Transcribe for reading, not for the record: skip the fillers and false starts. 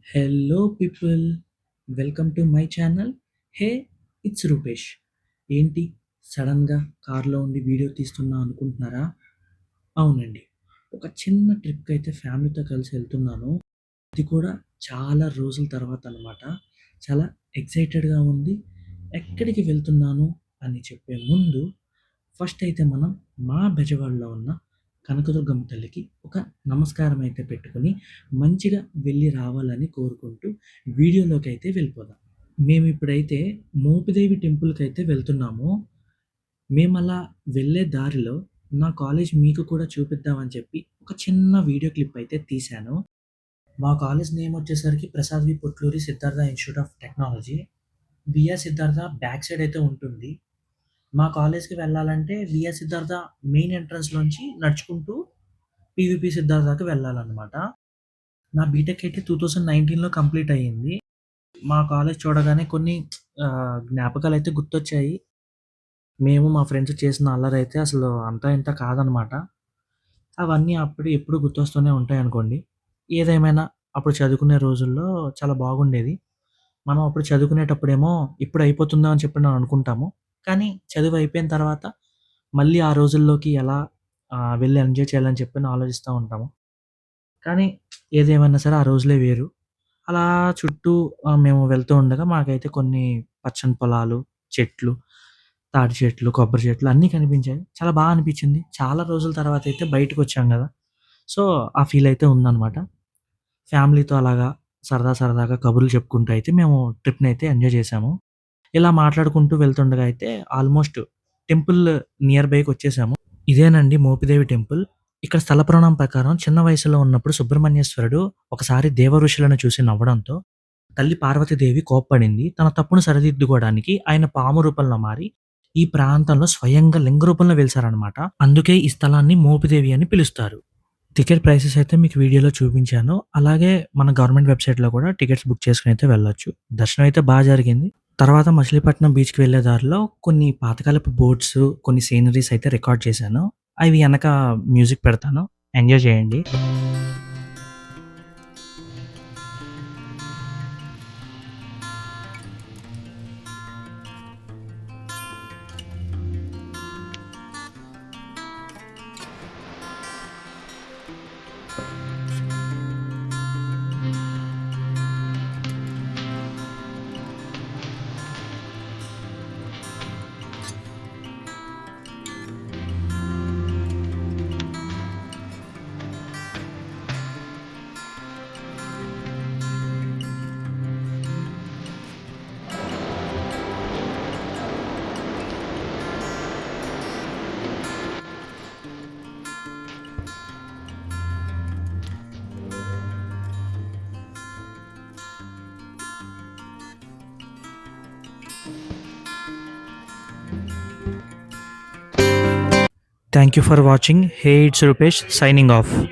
Hello people, welcome to my channel. Hey, it's Rupesh. ఏంటి సడన్గా కార్లో ఉండి వీడియో తీస్తున్నా అనుకుంటున్నారా? అవునండి, ఒక చిన్న ట్రిప్కి అయితే ఫ్యామిలీతో కలిసి వెళ్తున్నాను. ఇది కూడా చాలా రోజుల తర్వాత అనమాట. చాలా ఎక్సైటెడ్గా ఉంది. ఎక్కడికి వెళ్తున్నాను అని చెప్పే ముందు ఫస్ట్ అయితే మనం మా బెజవాడలో ఉన్న కనకదుర్గమ్మ తల్లికి ఒక నమస్కారం అయితే పెట్టుకొని మంచిగా వెళ్ళి రావాలని కోరుకుంటూ వీడియోలోకి అయితే వెళ్ళిపోదాం. మేము ఇప్పుడైతే మోపిదేవి టెంపుల్కి అయితే వెళ్తున్నాము. మేము అలా వెళ్ళే దారిలో నా కాలేజ్ మీకు కూడా చూపిద్దామని చెప్పి ఒక చిన్న వీడియో క్లిప్ అయితే తీశాను. మా కాలేజ్ నేమ్ వచ్చేసరికి Prasad V Potluri Siddhartha institute of technology. VR Siddhartha back side అయితే ఉంటుంది. మా కాలేజ్‌కి వెళ్ళాలంటే వీఆర్ సిద్ధార్థ మెయిన్ ఎంట్రన్స్‌లోంచి నడుచుకుంటూ పీవీపీ సిద్ధార్థ దాకా వెళ్ళాలనమాట. నా బీటెక్ అయితే 2019లో కంప్లీట్ అయ్యింది. మా కాలేజ్ చూడగానే కొన్ని జ్ఞాపకాలైతే గుర్తొచ్చాయి. మేము మా ఫ్రెండ్స్ చేసిన అల్లరైతే అసలు అంతా ఇంతా కాదనమాట. అవన్నీ అప్పుడు ఎప్పుడు గుర్తొస్తూనే ఉంటాయనుకోండి. ఏదేమైనా అప్పుడు చదువుకునే రోజుల్లో చాలా బాగుండేది. మనం అప్పుడు చదువుకునేటప్పుడేమో ఎప్పుడు అయిపోతుందో అని చెప్పి మనం అనుకుంటాము. కానీ చదువు అయిపోయిన తర్వాత మళ్ళీ ఆ రోజుల్లోకి ఎలా వెళ్లి ఎంజాయ్ చేయాలని చెప్పని ఆలోచిస్తా ఉంటాము. కానీ ఏదేమైనా సరే ఆ రోజులే వేరు. అలా చుట్టూ మేము వెళ్తూ ఉండగా మాకైతే కొన్ని పచ్చని పొలాలు, చెట్లు, తాటి చెట్లు, కొబ్బరి చెట్లు అన్నీ కనిపించాయి. చాలా బా అనిపించింది. చాలా రోజుల తర్వాత అయితే బయటకొచ్చాం గదా! సో, ఆ ఫీల్ అయితే ఉందనమాట. ఫ్యామిలీతో అలాగా సరదాగా కబుర్లు చెప్పుకుంటూ అయితే మేము ట్రిప్‌నైతే ఎంజాయ్ చేశాము. ఇలా మాట్లాడుకుంటూ వెళ్తుండగా అయితే ఆల్మోస్ట్ టెంపుల్ నియర్ బైకొచ్చేసాము. ఇదేనండి మోపిదేవి టెంపుల్. ఇక్కడ స్థల పురాణం ప్రకారం చిన్న వయసులో ఉన్నప్పుడు సుబ్రహ్మణ్యేశ్వరుడు ఒకసారి దేవఋషులను చూసి నవ్వడంతో తల్లి పార్వతీదేవి కోప్పడింది. తన తప్పును సరిదిద్దుకోవడానికి ఆయన పాము రూపంలో మారి ఈ ప్రాంతంలో స్వయంగా లింగ రూపంలో వెలిసారనమాట. అందుకే ఈ స్థలాన్ని మోపిదేవి అని పిలుస్తారు. టికెట్ ప్రైసెస్ అయితే మీకు వీడియోలో చూపించాను. అలాగే మన గవర్నమెంట్ వెబ్‌సైట్‌లో కూడా టికెట్స్ బుక్ చేసుకొని అయితే వెళ్ళొచ్చు. దర్శనం అయితే బా జరిగింది. తర్వాత మచిలీపట్నం బీచ్‌కి వెళ్ళే దారిలో కొన్ని పాతకాలపు బోట్స్, కొన్ని సీనరీస్ అయితే రికార్డ్ చేశాను. అవి ఎనక మ్యూజిక్ పెడతాను. ఎంజాయ్ చేయండి. Thank you for watching. Hey, it's Rupesh signing off.